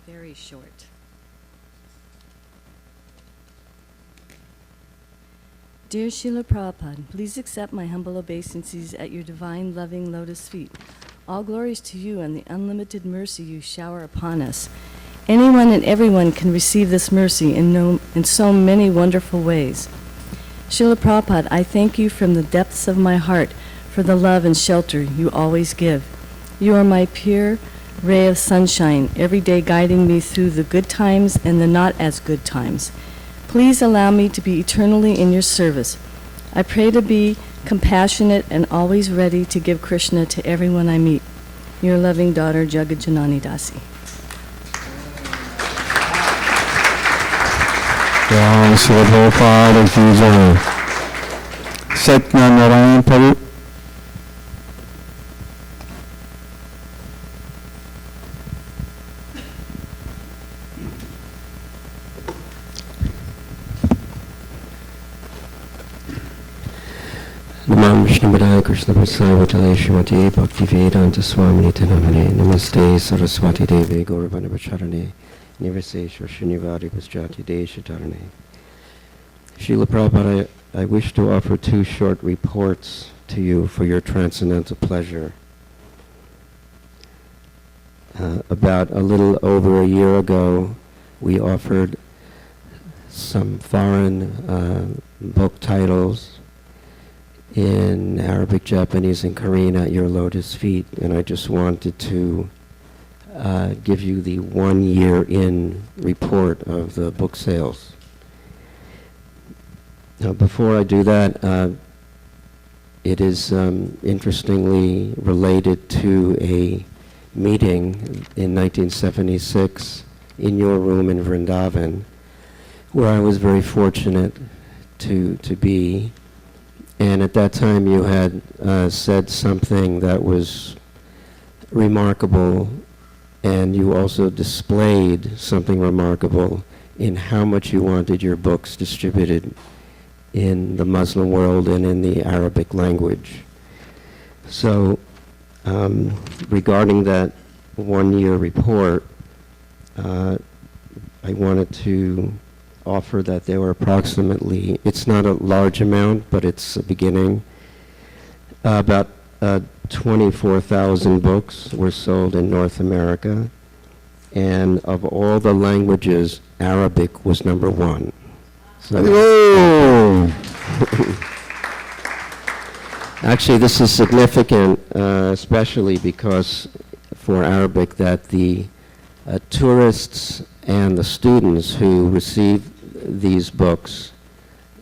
very short. Dear Srila Prabhupada, please accept my humble obeisances at your divine, loving lotus feet. All glories to you and the unlimited mercy you shower upon us. Anyone and everyone can receive this mercy in so many wonderful ways. Srila Prabhupada, I thank you from the depths of my heart for the love and shelter you always give. You are my pure ray of sunshine, every day guiding me through the good times and the not as good times. Please allow me to be eternally in your service. I pray to be compassionate and always ready to give Krishna to everyone I meet. Your loving daughter, Jagajanani Dasi. Jai Srila Prabhupada ki jai. Satyanarayan Prabhu. Namam Vishnu Padaya Krishna Prasaya Vatale Shrimati Bhakti Vedanta Swamini Tanamane Namaste Saraswati Devi Gauravana Vacharane Nivasesha Shrinivari Pasjati Deshatarane. Srila Prabhupada, I wish to offer two short reports to you for your transcendental pleasure. About a little over a year ago, we offered some foreign book titles in Arabic, Japanese, and Korean at your lotus feet, and I just wanted to give you the 1 year in report of the book sales. Now, before I do that, it is interestingly related to a meeting in 1976 in your room in Vrindavan, where I was very fortunate to be. And at that time you had said something that was remarkable, and you also displayed something remarkable in how much you wanted your books distributed in the Muslim world and in the Arabic language. So regarding that 1 year report, I wanted to offer that there were approximately, it's not a large amount, but it's a beginning, about 24,000 books were sold in North America, and of all the languages, Arabic was number one. So actually, this is significant, especially because for Arabic, that the tourists and the students who receive these books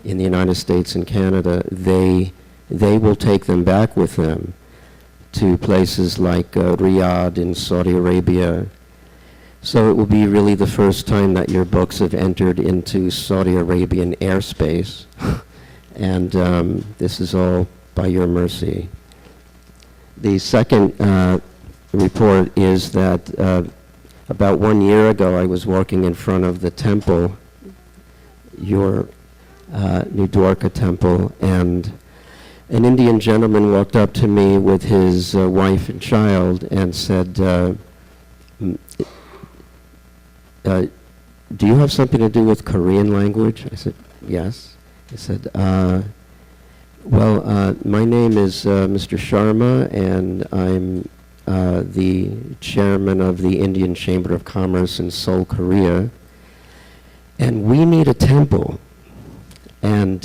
in the United States and Canada, they will take them back with them to places like Riyadh in Saudi Arabia. So it will be really the first time that your books have entered into Saudi Arabian airspace, and this is all by your mercy. The second report is that about 1 year ago, I was walking in front of the temple, your New Dwarka temple, and an Indian gentleman walked up to me with his wife and child and said, do you have something to do with Korean language? I said, yes. He said, well, my name is Mr. Sharma, and I'm the chairman of the Indian Chamber of Commerce in Seoul, Korea, and we need a temple. And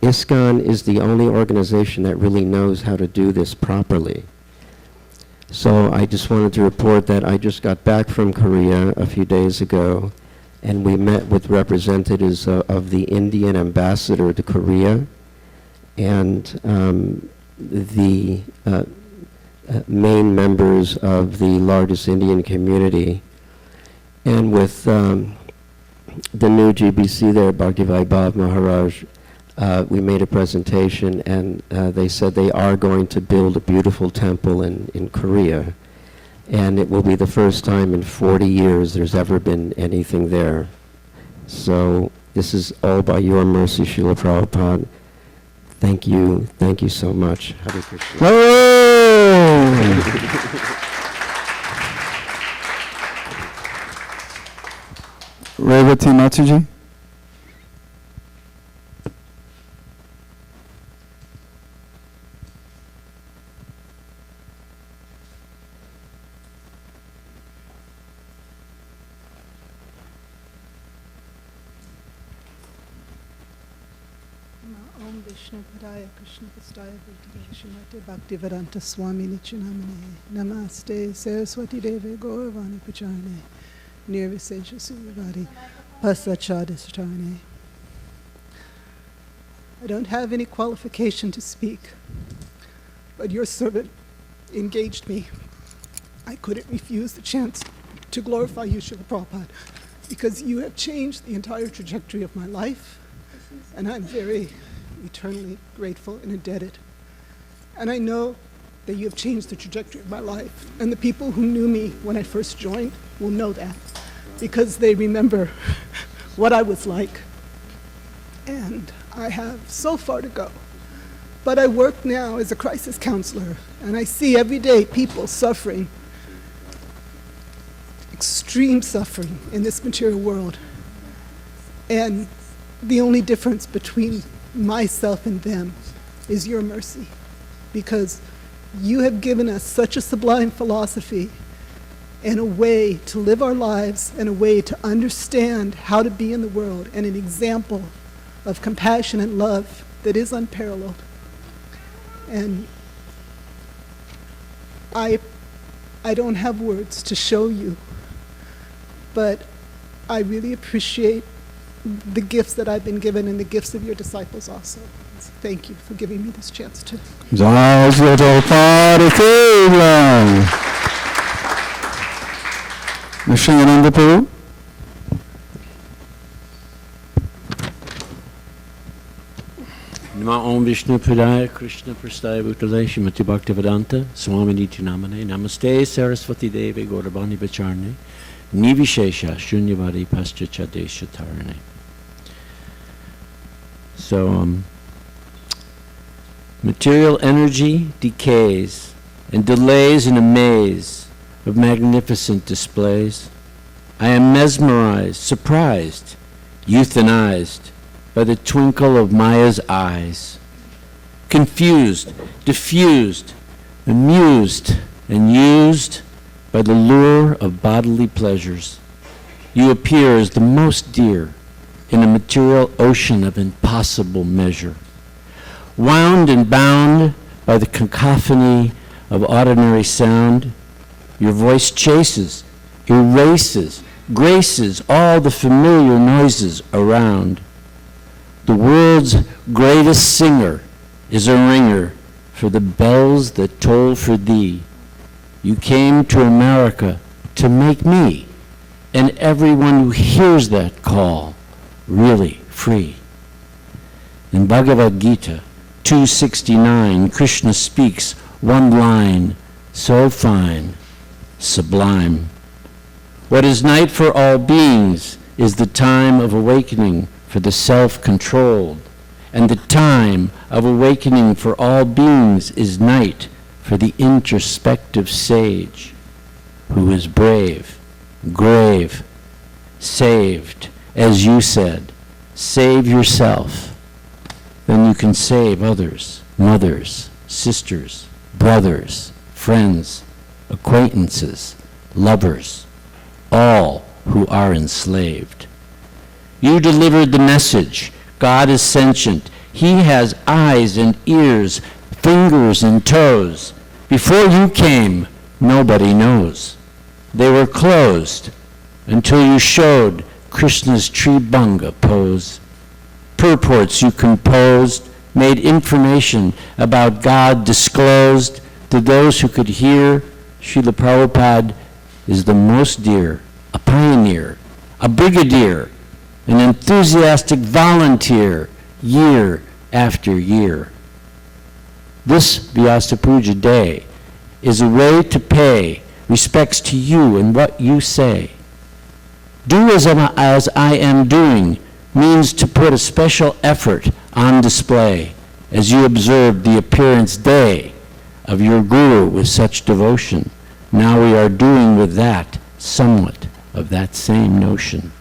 ISKCON is the only organization that really knows how to do this properly. So I just wanted to report that I just got back from Korea a few days ago, and we met with representatives of the Indian ambassador to Korea, and the main members of the largest Indian community, and with the new GBC there, Bhakti Vaibhav Maharaj, we made a presentation, and they said they are going to build a beautiful temple in Korea, and it will be the first time in 40 years there's ever been anything there. So this is all by your mercy, Srila Prabhupada. Thank you so much. Hare Krishna. Revati Mataji. Om Vishnu Padaya Krishna Pastaya Bhutale Shrimate Bhaktivedanta Swami Nityanamane Namaste Saraswati Deve Gauravani Pachane Nirvisesha Suryavadi Pasachadisatane. I don't have any qualification to speak, but your servant engaged me. I couldn't refuse the chance to glorify you, Srila Prabhupada, because you have changed the entire trajectory of my life, and I'm very eternally grateful and indebted. And I know that you have changed the trajectory of my life, and the people who knew me when I first joined will know that, because they remember what I was like. And I have so far to go. But I work now as a crisis counselor, and I see every day people suffering, extreme suffering in this material world. And the only difference between myself and them is your mercy, because you have given us such a sublime philosophy and a way to live our lives and a way to understand how to be in the world, and an example of compassion and love that is unparalleled. And I don't have words to show you, but I really appreciate the gifts that I've been given and the gifts of your disciples also. So thank you for giving me this chance to. Jai Shri Prabhupada Ki Jai. Nishanananda Prabhu. Nama Om Vishnu Padaya Krishna Prastaya Bhutale Shrimati Bhaktivedanta Swami Nityanamane Namaste Saraswati Devi Gauravani Bacharne Nivishesha Shunyavadi Paschachadeshatarane. So, material energy decays and delays in a maze of magnificent displays. I am mesmerized, surprised, euthanized by the twinkle of Maya's eyes, confused, diffused, amused, and used by the lure of bodily pleasures. You appear as the most dear in a material ocean of impossible measure. Wound and bound by the cacophony of ordinary sound, your voice chases, erases, graces all the familiar noises around. The world's greatest singer is a ringer for the bells that toll for thee. You came to America to make me and everyone who hears that call really free. In Bhagavad Gita 269, Krishna speaks one line so fine, sublime. What is night for all beings is the time of awakening for the self-controlled, and the time of awakening for all beings is night for the introspective sage, who is brave, grave, saved, as you said. Save yourself, then you can save others, mothers, sisters, brothers, friends, acquaintances, lovers, all who are enslaved. You delivered the message. God is sentient. He has eyes and ears, fingers and toes. Before you came, nobody knows. They were closed until you showed Krishna's Tribhanga pose. Purports you composed made information about God disclosed to those who could hear. Srila Prabhupada is the most dear, a pioneer, a brigadier, an enthusiastic volunteer, year after year. This Vyasa-Puja day is a way to pay respects to you and what you say. Do as I am doing means to put a special effort on display as you observed the appearance day of your Guru with such devotion. Now we are doing with that somewhat of that same notion.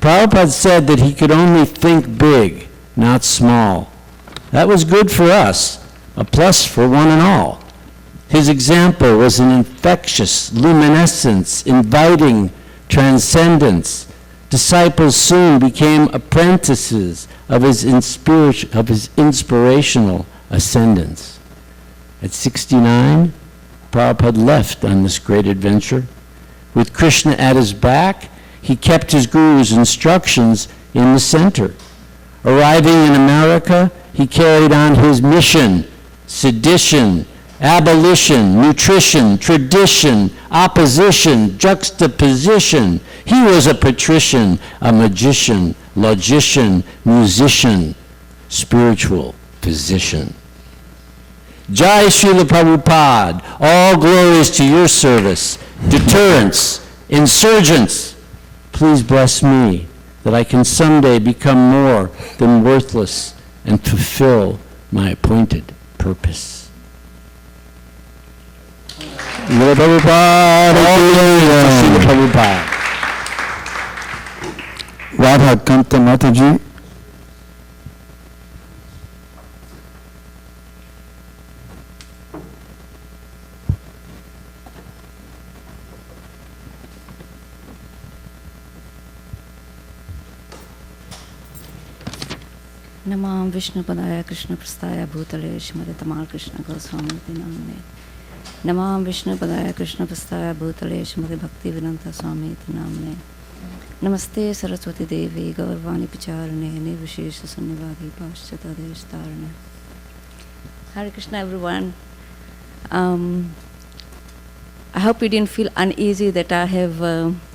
Prabhupada said that he could only think big, not small. That was good for us, a plus for one and all. His example was an infectious luminescence, inviting transcendence. Disciples soon became apprentices of his inspirational ascendance. At 69, Prabhupada left on this great adventure. With Krishna at his back, he kept his guru's instructions in the center. Arriving in America, he carried on his mission: sedition, abolition, nutrition, tradition, opposition, juxtaposition. He was a patrician, a magician, logician, musician, spiritual physician. Jai Srila Prabhupada, all glories to your service, deterrents, insurgents. Please bless me that I can someday become more than worthless and fulfill my appointed purpose. Srila Prabhupada All glories to Srila ki Prabhupada. Radha Kanta Mataji. Namam Vishnupadaya Krishna Prasthaya Bhutale Shrimate Tamal Krishna Goswami Namne. Namam Vishnupadaya Krishna Prasthaya Bhutale Shrimate Bhakti Vedanta Swami Namne. Namaste Saraswati Devi Gaurvani Pacharane Nirvishesha Sunnivadi Paschata Deshtarane. Hare Krishna everyone. I hope you didn't feel uneasy that I have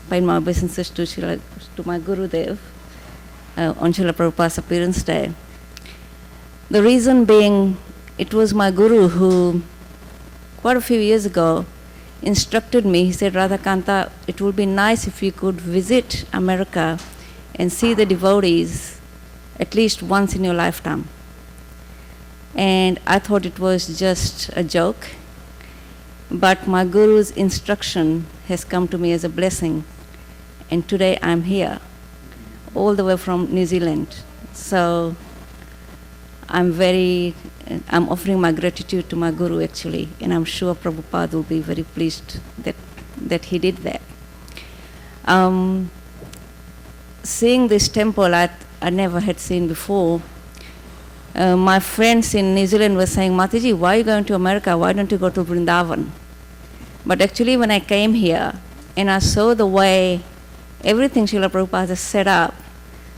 paid my obeisances to my Gurudev on Srila Prabhupada's appearance day. The reason being, it was my Guru who, quite a few years ago, instructed me. He said, Radhakanta, it would be nice if you could visit America and see the devotees at least once in your lifetime. And I thought it was just a joke, but my Guru's instruction has come to me as a blessing, and today I'm here, all the way from New Zealand. So I'm offering my gratitude to my Guru actually, and I'm sure Prabhupada will be very pleased that he did that. Seeing this temple I never had seen before. My friends in New Zealand were saying, Mataji, why are you going to America? Why don't you go to Vrindavan? But actually when I came here and I saw the way everything Srila Prabhupada has set up,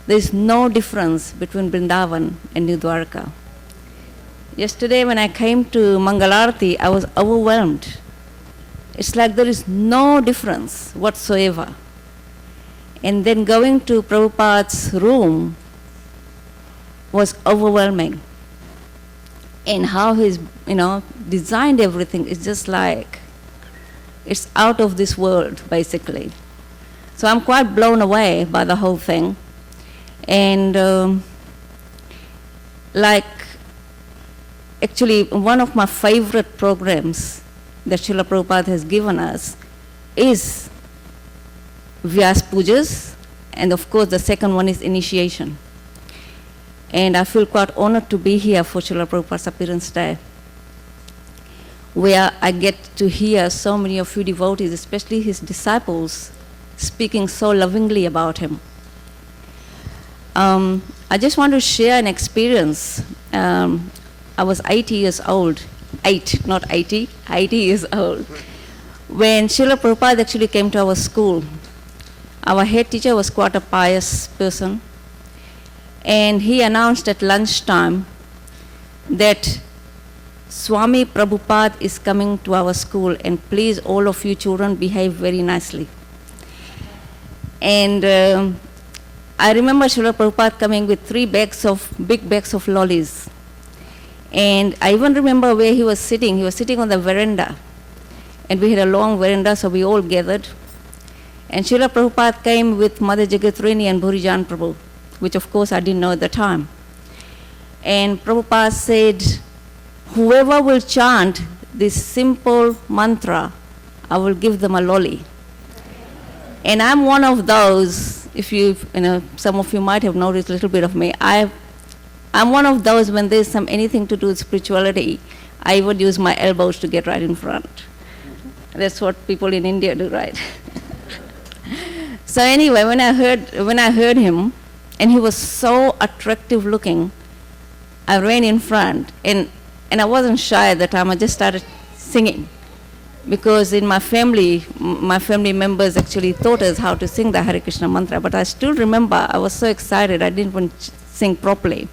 there's no difference between Vrindavan and New Dwarka. Yesterday when I came to Mangalarti, I was overwhelmed. It's like there is no difference whatsoever. And then going to Prabhupada's room was overwhelming. And how he's, designed everything is just like, it's out of this world, basically. So I'm quite blown away by the whole thing. And actually, one of my favorite programs that Srila Prabhupada has given us is Vyasa-Pujas, and of course the second one is initiation. And I feel quite honored to be here for Srila Prabhupada's appearance day, where I get to hear so many of you devotees, especially his disciples, speaking so lovingly about him. I just want to share an experience. I was 80 years old, 8, not 80, 80 years old, when Srila Prabhupada actually came to our school. Our head teacher was quite a pious person, and he announced at lunchtime that Swami Prabhupada is coming to our school, and please all of you children behave very nicely. And I remember Srila Prabhupada coming with 3 big bags of lollies. And I even remember where he was sitting. He was sitting on the veranda. And we had a long veranda, so we all gathered. And Srila Prabhupada came with Mother Jagatrini and Bhurijan Prabhu, which of course I didn't know at the time. And Prabhupada said, whoever will chant this simple mantra, I will give them a lolly. And I'm one of those, if some of you might have noticed a little bit of me. I'm one of those, when there's anything to do with spirituality, I would use my elbows to get right in front. That's what people in India do, right? So anyway, when I heard him, and he was so attractive looking, I ran in front, and I wasn't shy at the time. I just started singing, because in my family members actually taught us how to sing the Hare Krishna mantra. But I still remember, I was so excited, I didn't even sing properly.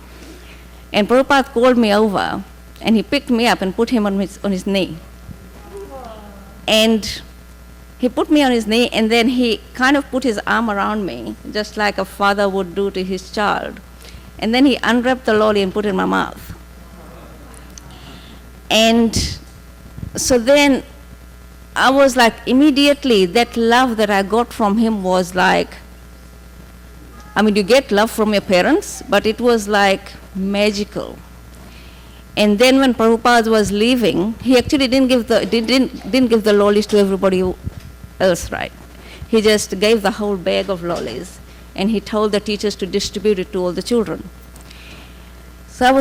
And Prabhupada called me over, and he picked me up and put him on his knee. And he put me on his knee, and then he kind of put his arm around me, just like a father would do to his child. And then he unwrapped the lolly and put it in my mouth. And so then I was like, immediately, that love that I got from him was like, you get love from your parents, but it was like magical. And then when Prabhupada was leaving, he actually didn't give the lollies to everybody else, right? He just gave the whole bag of lollies, and he told the teachers to distribute it to all the children. So I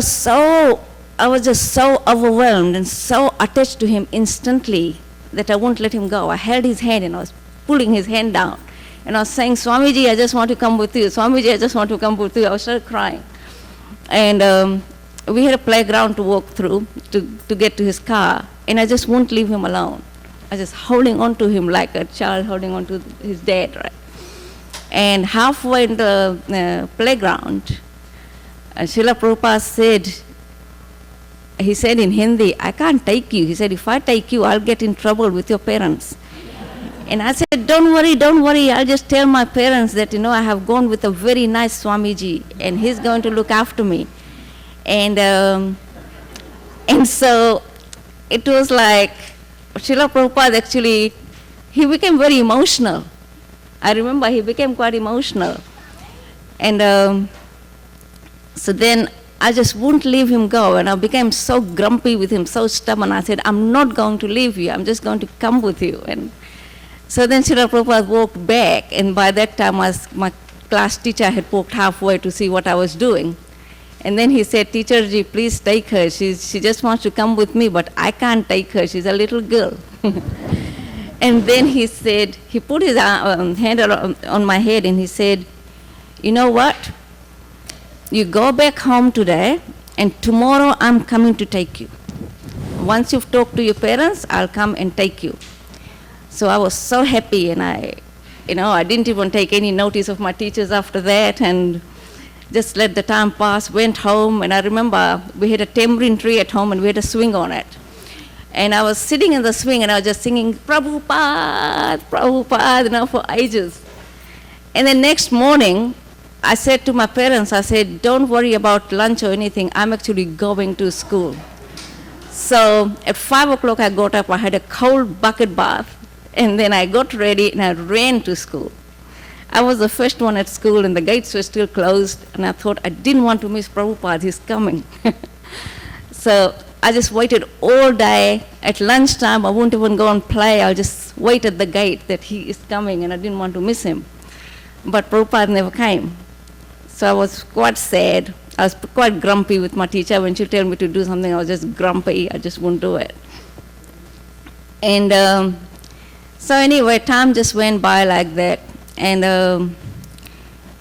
was just so overwhelmed and so attached to him instantly that I wouldn't let him go. I held his hand and I was pulling his hand down. And I was saying, Swamiji, I just want to come with you. Swamiji, I just want to come with you. I started crying. And we had a playground to walk through to get to his car. And I just wouldn't leave him alone. I was just holding on to him like a child holding on to his dad, right? And halfway in the playground, Srila Prabhupada said, he said in Hindi, I can't take you. He said, if I take you, I'll get in trouble with your parents. And I said, don't worry, I'll just tell my parents that, I have gone with a very nice Swamiji, and he's going to look after me. And so it was like, Srila Prabhupada actually, he became very emotional. I remember he became quite emotional. And so then I just wouldn't leave him go, and I became so grumpy with him, so stubborn. I said, I'm not going to leave you, I'm just going to come with you. And so then Srila Prabhupada walked back, and by that time my class teacher had walked halfway to see what I was doing. And then he said, Teacher ji, please take her. She just wants to come with me, but I can't take her. She's a little girl. And then he said, he put his hand on my head, and he said, you know what? You go back home today, and tomorrow I'm coming to take you. Once you've talked to your parents, I'll come and take you. So I was so happy, and I didn't even take any notice of my teachers after that, and just let the time pass, went home. And I remember we had a tamarind tree at home, and we had a swing on it. And I was sitting in the swing, and I was just singing, Prabhupada, Prabhupada, for ages. And then next morning, I said to my parents, I said, don't worry about lunch or anything, I'm actually going to school. So at 5 o'clock I got up, I had a cold bucket bath, and then I got ready and I ran to school. I was the first one at school, and the gates were still closed, and I thought I didn't want to miss Prabhupada, he's coming. So I just waited all day. At lunchtime I wouldn't even go and play, I'll just wait at the gate that he is coming, and I didn't want to miss him. But Prabhupada never came. So I was quite sad. I was quite grumpy with my teacher. When she told me to do something, I was just grumpy. I just wouldn't do it. And so anyway, time just went by like that. And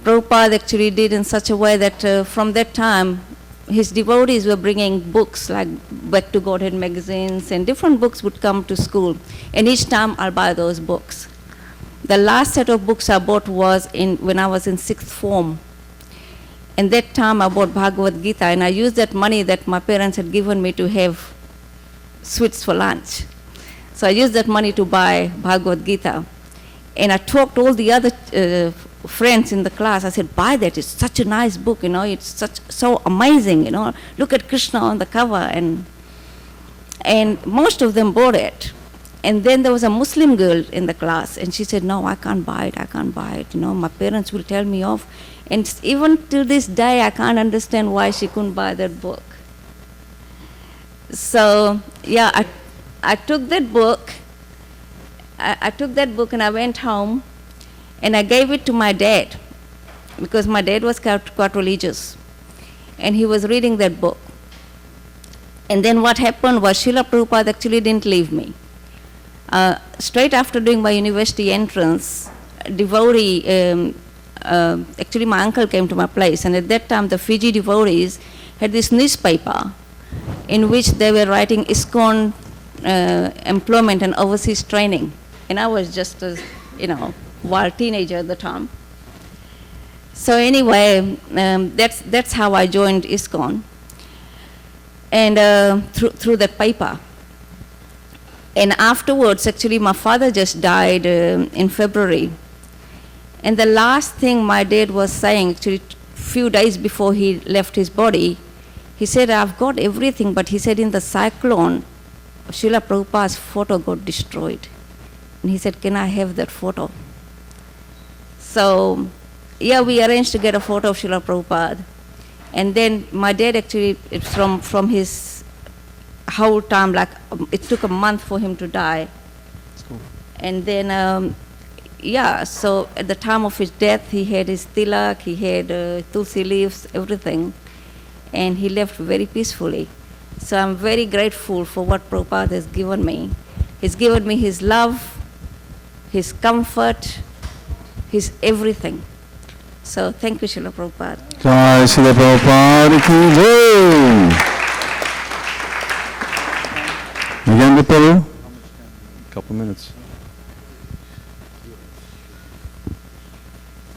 Prabhupada actually did in such a way that from that time, his devotees were bringing books like Back to Godhead magazines, and different books would come to school. And each time I'll buy those books. The last set of books I bought was when I was in 6th form. And that time I bought Bhagavad Gita, and I used that money that my parents had given me to have sweets for lunch. So I used that money to buy Bhagavad Gita. And I talked to all the other friends in the class. I said, buy that, it's such a nice book, it's so amazing, Look at Krishna on the cover. And most of them bought it. And then there was a Muslim girl in the class, and she said, no, I can't buy it, my parents will tell me off. And even to this day, I can't understand why she couldn't buy that book. So, yeah, I took that book. I took that book and I went home, and I gave it to my dad. because my dad was quite religious, and he was reading that book. And then what happened was Srila Prabhupada actually didn't leave me. Straight after doing my university entrance, devotee, actually my uncle came to my place, and at that time the Fiji devotees had this newspaper in which they were writing ISKCON employment and overseas training. And I was just a, wild teenager at the time. So anyway, that's how I joined ISKCON, and through that paper. And afterwards, actually, my father just died in February. And the last thing my dad was saying, actually, few days before he left his body, he said, I've got everything, but he said in the cyclone, Srila Prabhupada's photo got destroyed. And he said, can I have that photo? So, yeah, we arranged to get a photo of Srila Prabhupada. And then my dad actually, from his whole time, like it took a month for him to die. Cool. And then, so at the time of his death, he had his tilak, he had tulsi leaves, everything. And he left very peacefully. So I'm very grateful for what Prabhupada has given me. He's given me his love, his comfort, his everything. So thank you, Srila Prabhupada. Jai Srila Prabhupada ki jai. Again, Prabhu? Couple minutes.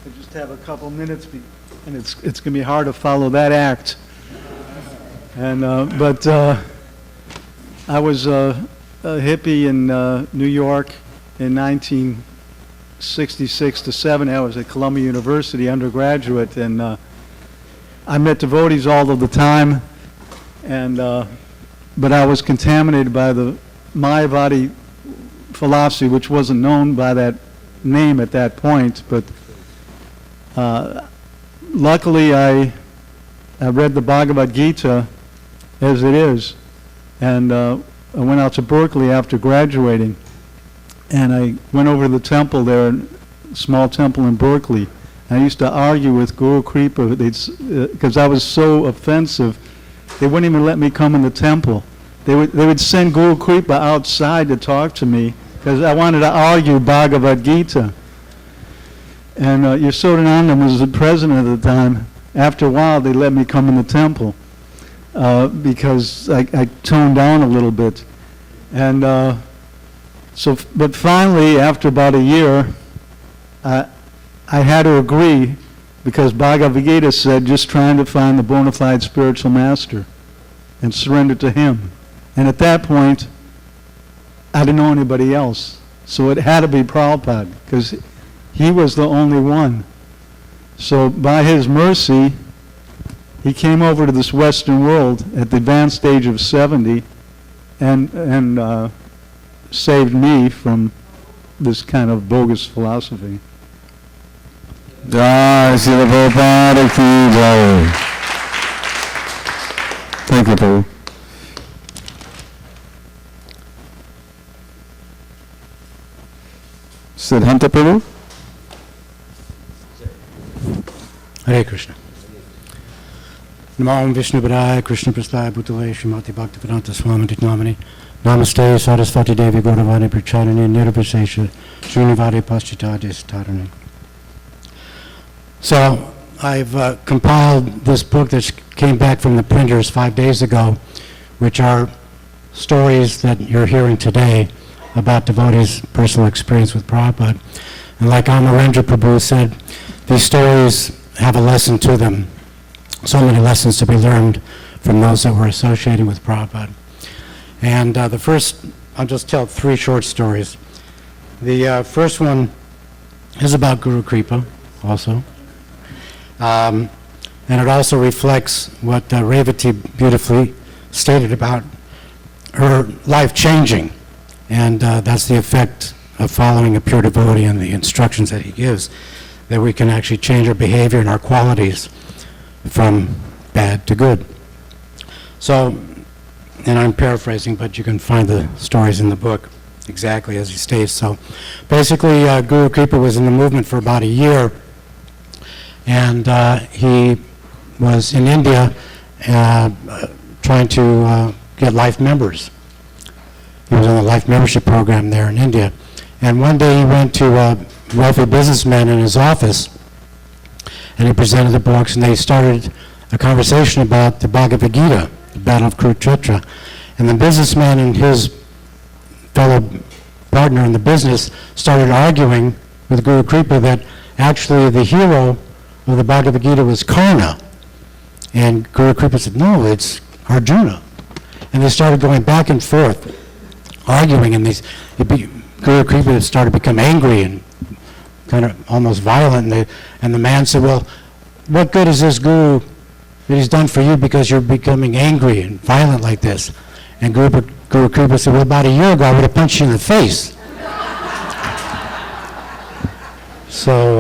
I just have a couple minutes, and it's going to be hard to follow that act. And but I was a hippie in New York in 1966 to 7. I was at Columbia University undergraduate, and I met devotees all of the time, and but I was contaminated by the Mayavadi philosophy, which wasn't known by that name at that point. But luckily, I read the Bhagavad Gita as it is, and I went out to Berkeley after graduating, and I went over to the temple there, a small temple in Berkeley. I used to argue with Guru Kripa because I was so offensive. They wouldn't even let me come in the temple. They would send Guru Kripa outside to talk to me because I wanted to argue Bhagavad Gita. And Yashodananda was the president at the time. After a while, they let me come in the temple because I toned down a little bit. And but finally, after about a year, I had to agree because Bhagavad Gita said just trying to find the bona fide spiritual master and surrender to him. And at that point, I didn't know anybody else. So it had to be Prabhupada because he was the only one. So by his mercy, he came over to this Western world at the advanced age of 70 and saved me from this kind of bogus philosophy. Jai Srila Prabhupada ki jai. Thank you, Prabhu. Siddhanta Prabhu? Hare Krishna. Namo Vishnu Padaya Krishna Prasthaya Bhutale Srimati Bhaktivedanta Swami Namani Namaste Saraswati Devi Gauravani Pracharani Nirvishesha Srinivadi Paschitadis Tarani. So I've compiled this book that came back from the printers 5 days ago, which are stories that you're hearing today about devotees' personal experience with Prabhupada. And like Amarendra Prabhu said, these stories have a lesson to them. So many lessons to be learned from those that were associating with Prabhupada. And the first, I'll just tell 3 short stories. The first one is about Guru Kripa, also. And it also reflects what Revati beautifully stated about her life changing. And that's the effect of following a pure devotee and the instructions that he gives, that we can actually change our behavior and our qualities from bad to good. So, and I'm paraphrasing, but you can find the stories in the book exactly as he states. So basically, Guru Kripa was in the movement for about a year, And he was in India trying to get life members. He was on the life membership program there in India. And one day he went to a wealthy businessman in his office, and he presented the books, and they started a conversation about the Bhagavad Gita, the Battle of Kurukshetra. And the businessman and his fellow partner in the business started arguing with Guru Kripa that actually the hero of the Bhagavad Gita was Karna. And Guru Kripa said, no, it's Arjuna. And they started going back and forth, arguing, and Guru Kripa started to become angry and kind of almost violent. And the man said, well, what good is this guru that he's done for you because you're becoming angry and violent like this? And Guru Kripa said, well, about a year ago, I would have punched you in the face. So,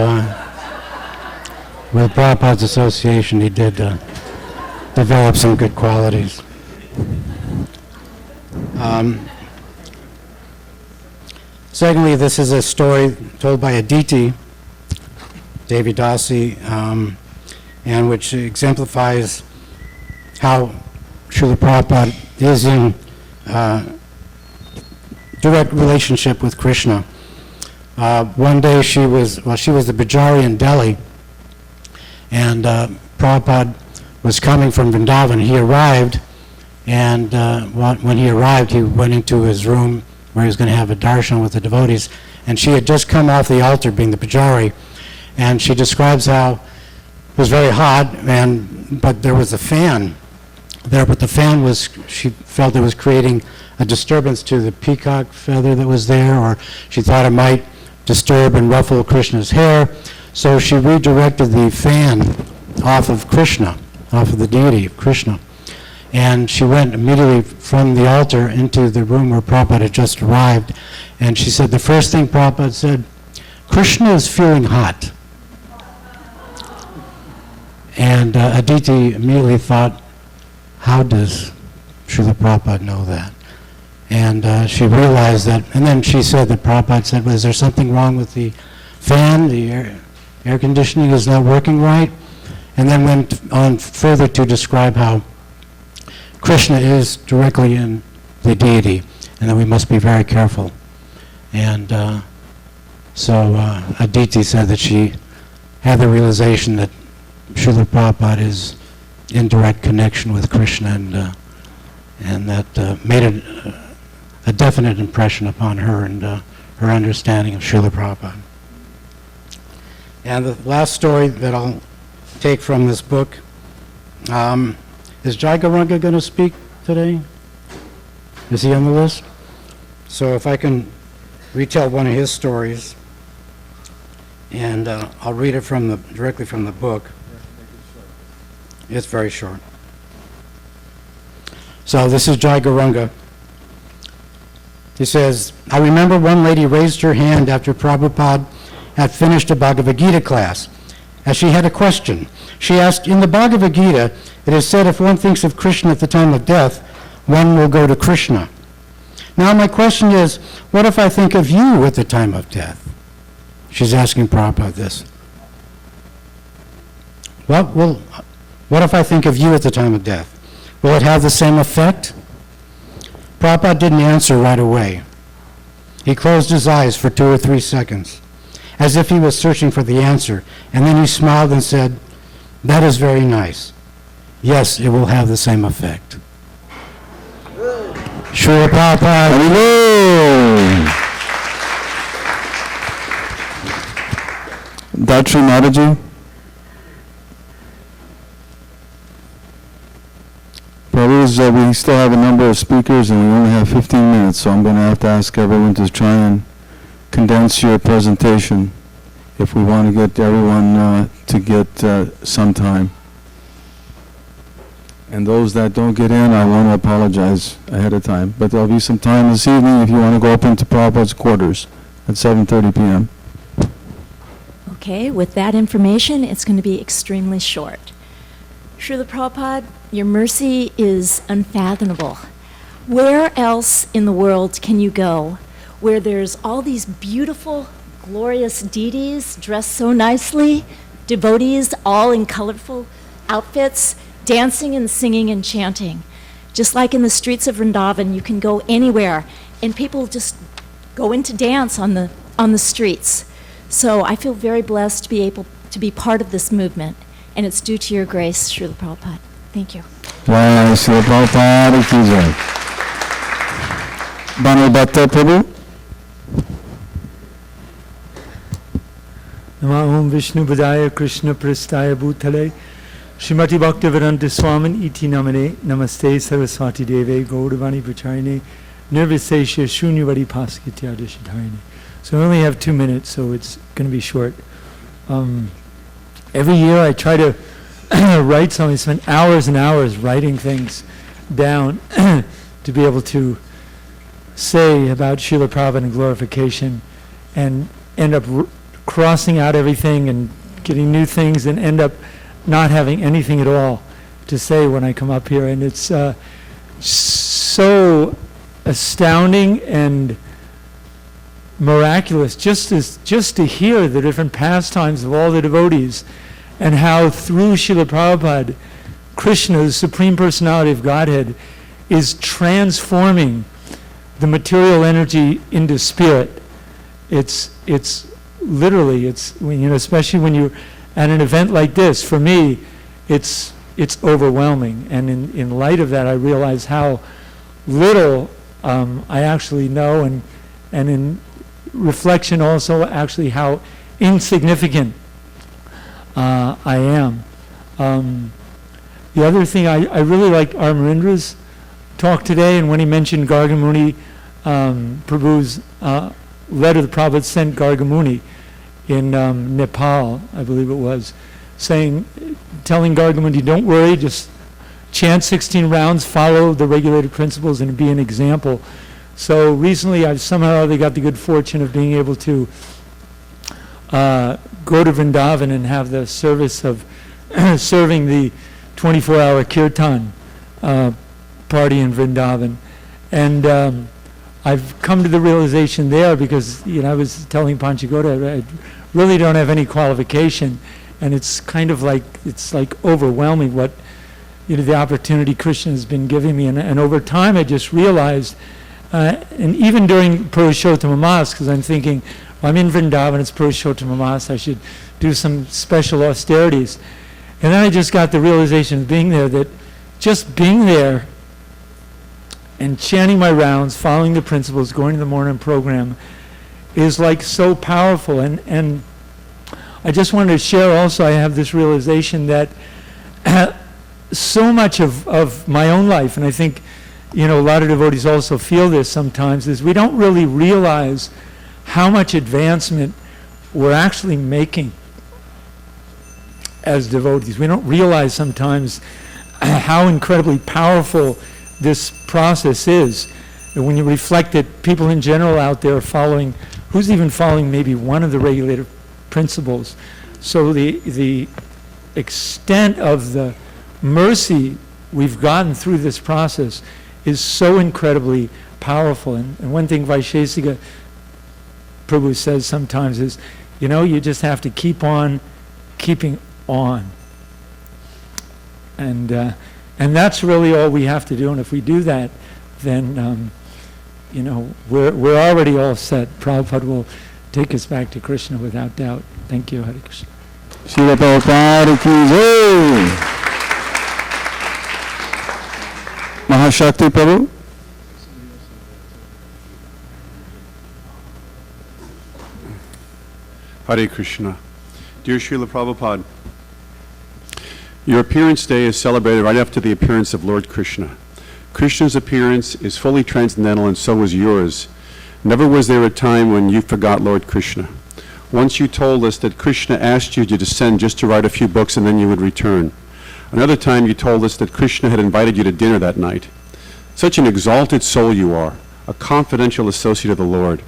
with Prabhupada's association, he did develop some good qualities. Secondly, this is a story told by Aditi Devidasi, and which exemplifies how Srila Prabhupada is in direct relationship with Krishna. One day she was the Pujari in Delhi, and Prabhupada was coming from Vrindavan. He arrived, and when he arrived, he went into his room where he was going to have a darshan with the devotees, and she had just come off the altar, being the Pujari, and she describes how it was very hot, but there was a fan there, but the fan was, she felt it was creating a disturbance to the peacock feather that was there, or she thought it might disturb and ruffle Krishna's hair, so she redirected the fan off of Krishna, off of the deity of Krishna. And she went immediately from the altar into the room where Prabhupada had just arrived, and she said, the first thing Prabhupada said, Krishna is feeling hot. And Aditi immediately thought, how does Srila Prabhupada know that? And she realized that, and then she said that Prabhupada said, well, is there something wrong with the fan? The air conditioning is not working right? And then went on further to describe how Krishna is directly in the deity, and that we must be very careful. And so Aditi said that she had the realization that Srila Prabhupada is in direct connection with Krishna, and that made a definite impression upon her and her understanding of Srila Prabhupada. And the last story that I'll take from this book, is Jai Gauranga going to speak today? Is he on the list? So if I can retell one of his stories, and I'll read it directly from the book. It's very short. So this is Jai Gauranga. He says, I remember one lady raised her hand after Prabhupada had finished a Bhagavad Gita class, as she had a question. She asked, in the Bhagavad Gita, it is said if one thinks of Krishna at the time of death, one will go to Krishna. Now my question is, what if I think of you at the time of death? She's asking Prabhupada this. What if I think of you at the time of death? Will it have the same effect? Prabhupada didn't answer right away. He closed his eyes for 2 or 3 seconds, as if he was searching for the answer, and then he smiled and said, that is very nice. Yes, it will have the same effect. Srila Prabhupada. Hello. Dr. Mataji. Prabhu's, we still have a number of speakers and we only have 15 minutes, so I'm going to have to ask everyone to try and condense your presentation if we want to get everyone to get some time. And those that don't get in, I want to apologize ahead of time. But there'll be some time this evening if you want to go up into Prabhupada's quarters at 7:30 p.m. Okay, with that information, it's going to be extremely short. Srila Prabhupada, your mercy is unfathomable. Where else in the world can you go where there's all these beautiful, glorious deities dressed so nicely, devotees all in colorful outfits, dancing and singing and chanting. Just like in the streets of Vrindavan, you can go anywhere, and people just go into dance on the streets. So I feel very blessed to be able to be part of this movement, and it's due to your grace, Srila Prabhupada. Thank you. Jai Srila Prabhupada ki jai. Banu Bhatta Prabhu. Namo Om Vishnu Padaya Krishna Pristaya Bhutale Srimati Bhaktivedanta Swamin Iti Namane Namaste Saraswati Deve Gaudavani Pracharine Nirvisesha Shunyavadi Paskitya Dishadharine. So I only have 2 minutes, so it's going to be short. Every year I try to write something, I spend hours and hours writing things down to be able to say about Srila Prabhupada and glorification, and end up crossing out everything and getting new things, and end up not having anything at all to say when I come up here. And it's so astounding and miraculous just to hear the different pastimes of all the devotees, and how through Srila Prabhupada, Krishna, the Supreme Personality of Godhead, is transforming the material energy into spirit. It's literally, especially when you're at an event like this, for me, it's overwhelming. And in light of that, I realize how little I actually know, and in reflection also actually how insignificant I am. The other thing, I really liked Amarindra's talk today, and when he mentioned Gargamuni, Prabhu's letter the Prabhupada sent Gargamuni in Nepal, I believe it was, telling Gargamuni, don't worry, just chant 16 rounds, follow the regulated principles, and be an example. So recently I've somehow got the good fortune of being able to go to Vrindavan and have the service of serving the 24-hour kirtan party in Vrindavan. And I've come to the realization there, because I was telling Panchagoda, I really don't have any qualification, and it's kind of like, it's like overwhelming what the opportunity Krishna has been giving me. And over time I just realized, and even during Purushottama Mas, because I'm thinking, well, I'm in Vrindavan, it's Purushottama Mas, I should do some special austerities. And then I just got the realization of being there, that just being there and chanting my rounds, following the principles, going to the morning program, is like so powerful. And I just wanted to share also, I have this realization that so much of my own life, and I think a lot of devotees also feel this sometimes, is we don't really realize how much advancement we're actually making as devotees. We don't realize sometimes how incredibly powerful this process is. And when you reflect that people in general out there are following, who's even following maybe one of the regulative principles? So the extent of the mercy we've gotten through this process is so incredibly powerful. And one thing Vaishesika Prabhu says sometimes is, you just have to keep on keeping on. And that's really all we have to do. And if we do that, then we're already all set. Prabhupada will take us back to Krishna without doubt. Thank you, Hare Krishna. Srila Prabhupada ki jai. Mahashakti Prabhu. Hare Krishna. Dear Srila Prabhupada, your appearance day is celebrated right after the appearance of Lord Krishna. Krishna's appearance is fully transcendental, and so was yours. Never was there a time when you forgot Lord Krishna. Once you told us that Krishna asked you to descend just to write a few books and then you would return. Another time you told us that Krishna had invited you to dinner that night. Such an exalted soul you are, a confidential associate of the Lord.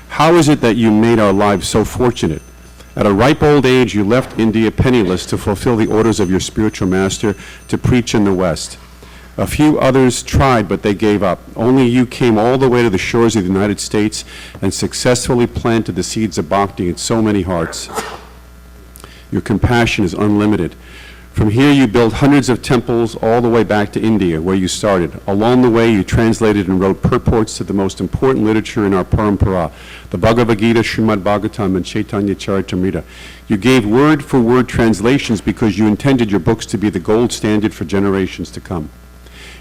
How is it that you made our lives so fortunate? At a ripe old age, you left India penniless to fulfill the orders of your spiritual master to preach in the West. A few others tried, but they gave up. Only you came all the way to the shores of the United States and successfully planted the seeds of bhakti in so many hearts. Your compassion is unlimited. From here, you built hundreds of temples all the way back to India, where you started. Along the way, you translated and wrote purports to the most important literature in our parampara, the Bhagavad Gita, Srimad Bhagavatam, and Chaitanya Charitamrita. You gave word-for-word translations because you intended your books to be the gold standard for generations to come.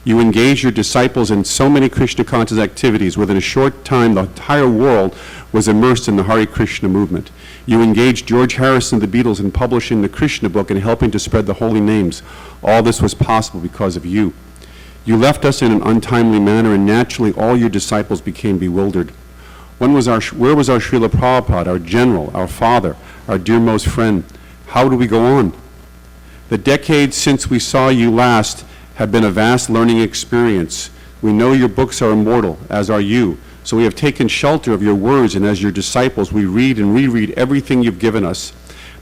You engaged your disciples in so many Krishna conscious activities. Within a short time, the entire world was immersed in the Hare Krishna movement. You engaged George Harrison, the Beatles, in publishing the Krishna book and helping to spread the holy names. All this was possible because of you. You left us in an untimely manner, and naturally all your disciples became bewildered. Where was our Srila Prabhupada, our general, our father, our dearmost friend? How do we go on? The decades since we saw you last have been a vast learning experience. We know your books are immortal, as are you. So we have taken shelter of your words, and as your disciples, we read and reread everything you've given us.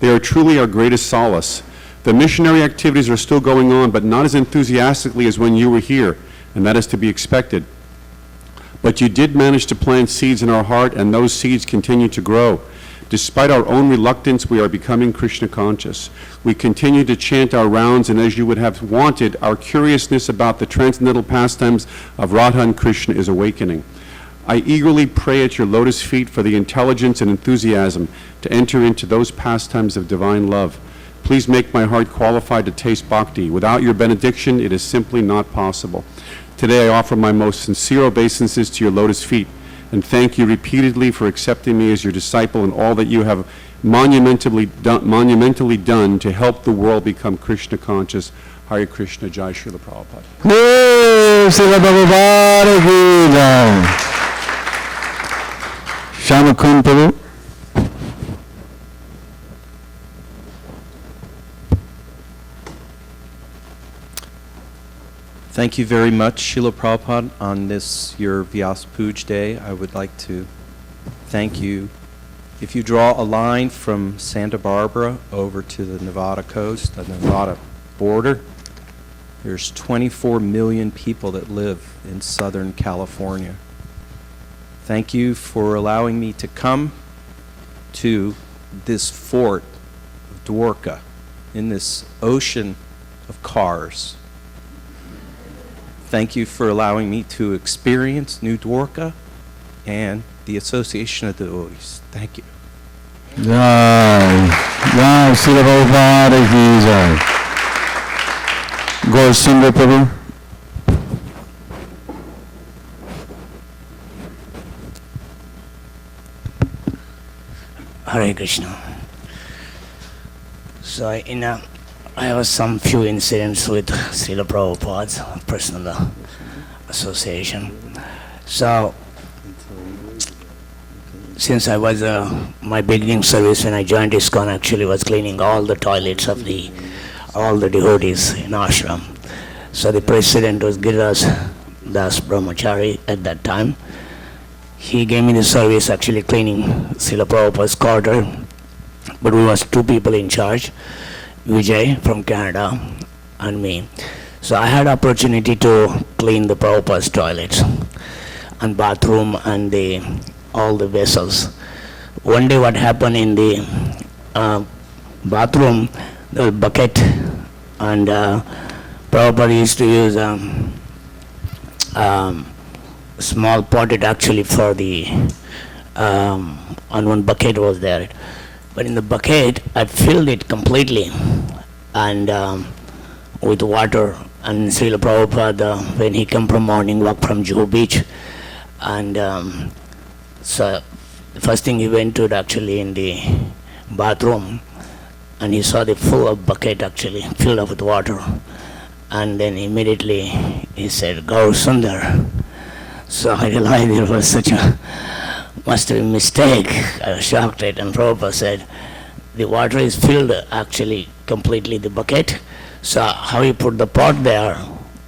They are truly our greatest solace. The missionary activities are still going on, but not as enthusiastically as when you were here, and that is to be expected. But you did manage to plant seeds in our heart, and those seeds continue to grow. Despite our own reluctance, we are becoming Krishna conscious. We continue to chant our rounds, and as you would have wanted, our curiousness about the transcendental pastimes of Radha and Krishna is awakening. I eagerly pray at your lotus feet for the intelligence and enthusiasm to enter into those pastimes of divine love. Please make my heart qualified to taste bhakti. Without your benediction, it is simply not possible. Today I offer my most sincere obeisances to your lotus feet, and thank you repeatedly for accepting me as your disciple and all that you have monumentally done to help the world become Krishna conscious. Hare Krishna, Jai Srila Prabhupada. Srila Prabhupada ki jai. Shamakun Prabhu. Thank you very much, Srila Prabhupada. On this, your Vyasa-Puja day, I would like to thank you. If you draw a line from Santa Barbara over to the Nevada coast, the Nevada border, there's 24 million people that live in Southern California. Thank you for allowing me to come to this fort of Dwarka in this ocean of cars. Thank you for allowing me to experience New Dwarka and the Association of Devotees. Thank you. Jai. Jai Srila Prabhupada ki jai. Gaur Sundar Prabhu. Hare Krishna. So I have some few incidents with Srila Prabhupada's personal association. So since I was my beginning service when I joined ISKCON actually was cleaning all the toilets of all the devotees in ashram. So the president was Giriraj Das Brahmachari at that time. He gave me the service actually cleaning Srila Prabhupada's quarter, but we was two people in charge, Vijay from Canada and me. So I had opportunity to clean the Prabhupada's toilets and bathroom and all the vessels. One day what happened in the bathroom, there was a bucket, and Prabhupada used to use small potted actually for the, on one bucket was there. But in the bucket, I filled it completely and with water. And Srila Prabhupada, when he come from morning walk from Juhu Beach, and so the first thing he went to actually in the bathroom, and he saw the full of bucket actually filled up with water. And then immediately he said, "Gaur Sundar." So I realized it was such a must have been a mistake. I was shocked at it, and Prabhupada said, the water is filled actually completely the bucket. So how you put the pot there,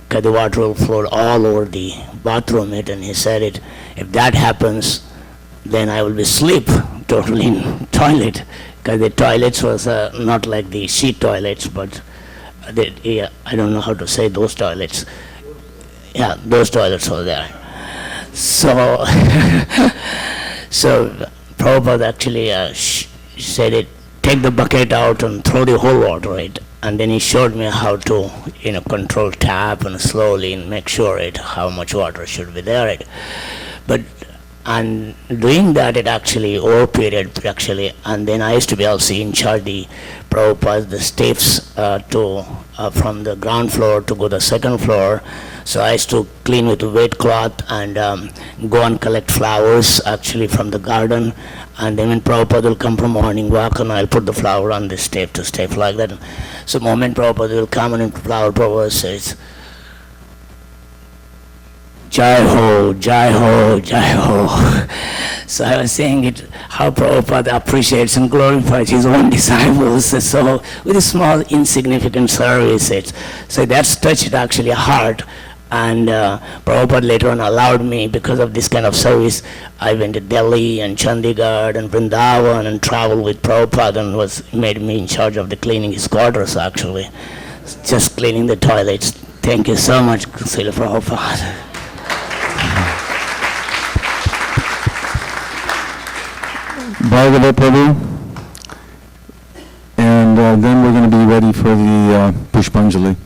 because the water will flow all over the bathroom. And he said it, if that happens, then I will be asleep totally in toilet, because the toilets was not like the sheet toilets, but I don't know how to say those toilets. Yeah, those toilets were there. So, so Prabhupada actually said it take the bucket out and throw the whole water in. And then he showed me how to, control tap and slowly and make sure how much water should be there. But and doing that, it actually over period actually, and then I used to be also in charge the Prabhupada, the steps from the ground floor to go to the second floor. So I used to clean with a wet cloth and go and collect flowers actually from the garden. And then when Prabhupada will come from morning walk, and I'll put the flower on the step to step like that. So moment Prabhupada will come and flower, Prabhupada says, Jai Ho, Jai Ho, Jai Ho. So I was saying how Prabhupada appreciates and glorifies his own disciples. So with a small insignificant service, so that's touched actually a heart. And Prabhupada later on allowed me, because of this kind of service, I went to Delhi and Chandigarh and Vrindavan and traveled with Prabhupada, and made me in charge of the cleaning his quarters actually. Just cleaning the toilets. Thank you so much, Srila Prabhupada. Bhagavad Prabhu, and then we're going to be ready for the Pushpanjali.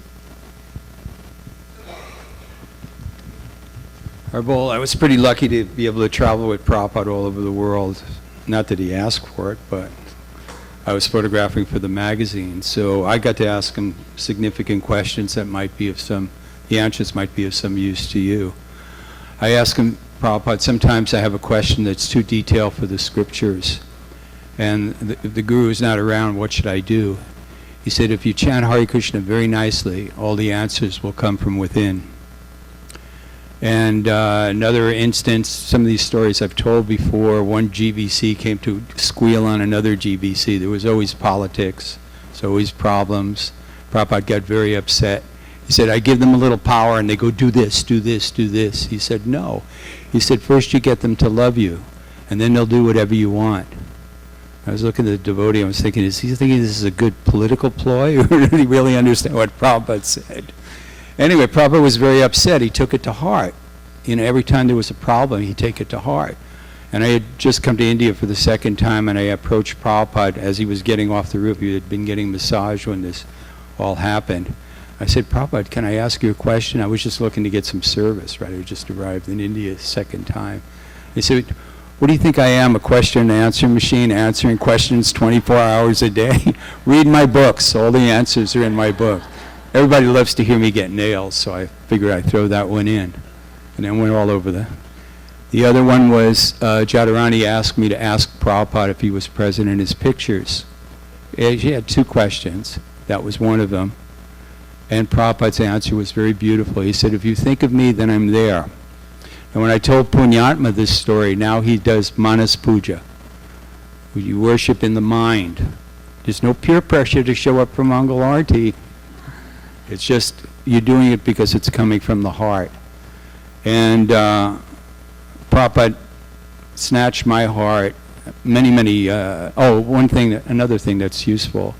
Well, I was pretty lucky to be able to travel with Prabhupada all over the world. Not that he asked for it, but I was photographing for the magazine, so I got to ask him significant questions that might be the answers might be of some use to you. I asked him, Prabhupada, sometimes I have a question that's too detailed for the scriptures, and the guru is not around, what should I do? He said, if you chant Hare Krishna very nicely, all the answers will come from within. And another instance, some of these stories I've told before, one GBC came to squeal on another GBC. There was always politics, so always problems. Prabhupada got very upset. He said, I give them a little power and they go, do this, do this, do this. He said, no. He said, first you get them to love you, and then they'll do whatever you want. I was looking at the devotee, I was thinking, is he thinking this is a good political ploy, or did he really understand what Prabhupada said? Anyway, Prabhupada was very upset. He took it to heart. Every time there was a problem, he'd take it to heart. And I had just come to India for the second time, and I approached Prabhupada as he was getting off the roof. He had been getting massage when this all happened. I said, Prabhupada, can I ask you a question? I was just looking to get some service, right? I just arrived in India second time. He said, what do you think I am, a question and answer machine, answering questions 24 hours a day? Read my books. All the answers are in my book. Everybody loves to hear me get nails, so I figured I'd throw that one in. And then went all over the other one was Jadharani asked me to ask Prabhupada if he was present in his pictures. She had two questions. That was one of them. And Prabhupada's answer was very beautiful. He said, if you think of me, then I'm there. And when I told Punyatma this story, now he does Manas Puja. You worship in the mind. There's no peer pressure to show up for Mangal Arati. It's just you're doing it because it's coming from the heart. And Prabhupada snatched my heart. Another thing that's useful.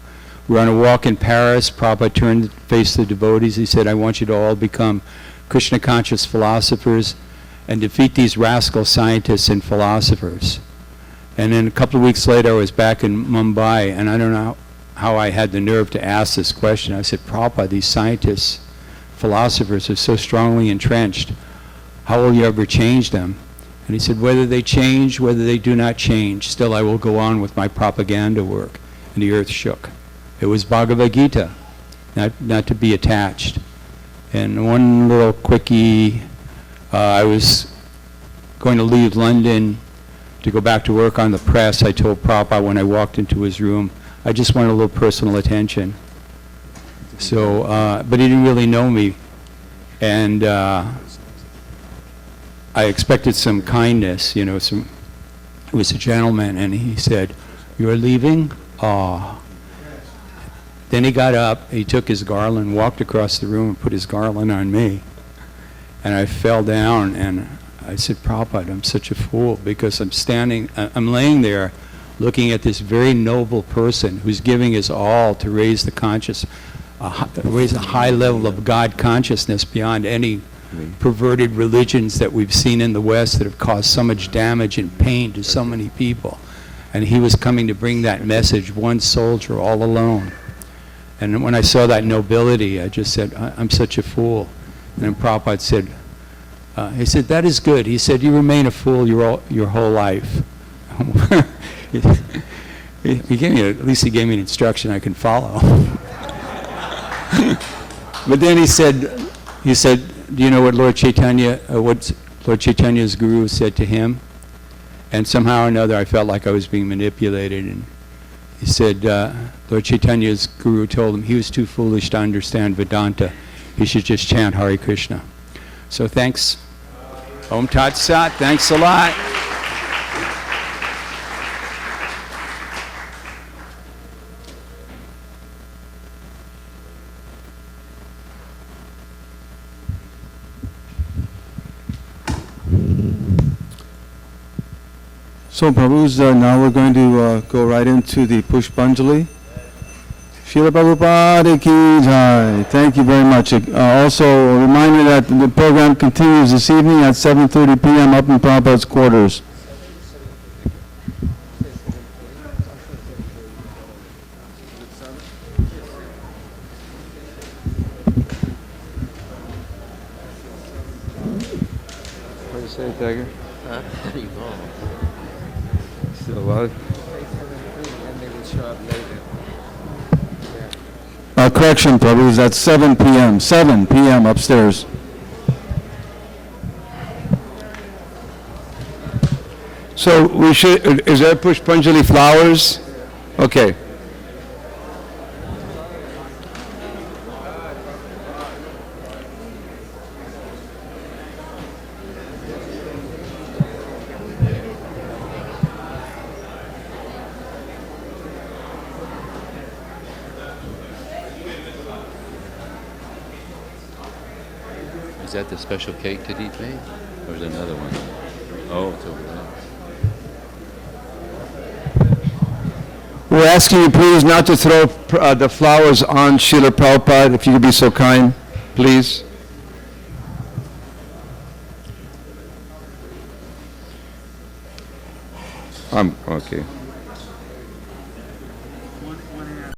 We're on a walk in Paris. Prabhupada turned, faced the devotees. He said, I want you to all become Krishna conscious philosophers and defeat these rascal scientists and philosophers. And then a couple of weeks later, I was back in Mumbai, and I don't know how I had the nerve to ask this question. I said, Prabhupada, these scientists, philosophers are so strongly entrenched. How will you ever change them? And he said, whether they change, whether they do not change, still I will go on with my propaganda work. And the earth shook. It was Bhagavad Gita, not to be attached. And one little quickie, I was going to leave London to go back to work on the press. I told Prabhupada when I walked into his room, I just wanted a little personal attention. So, but he didn't really know me. And I expected some kindness, it was a gentleman, and he said, you're leaving? Aw. Then he got up, he took his garland, walked across the room and put his garland on me. And I fell down and I said, Prabhupada, I'm such a fool because I'm laying there looking at this very noble person who's giving his all to raise raise a high level of God consciousness beyond any perverted religions that we've seen in the West that have caused so much damage and pain to so many people. And he was coming to bring that message, one soldier all alone. And when I saw that nobility, I just said, I'm such a fool. And then Prabhupada said, he said, that is good. He said, you remain a fool your whole life. He gave me, at least he gave me an instruction I can follow. But then he said, do you know what Lord Chaitanya's guru said to him? And somehow or another I felt like I was being manipulated. And he said, Lord Chaitanya's guru told him he was too foolish to understand Vedanta. He should just chant Hare Krishna. So thanks. Om Tat Sat. Thanks a lot. So, Prabhus, now we're going to go right into the Pushpanjali. Srila Prabhupada ki jai. Thank you very much. Also, a reminder that the program continues this evening at 7:30 p.m. up in Prabhupada's quarters. What do you say, Tiger? There you go. Still alive? And they will show up later. Correction, Prabhus, that's 7 p.m. 7 p.m. upstairs. So we should, is there Pushpanjali flowers? Okay. Is that the special cake to eat made? Or is there another one? Oh, it's over there. We're asking you please not to throw the flowers on Srila Prabhupada, if you could be so kind, please. Okay.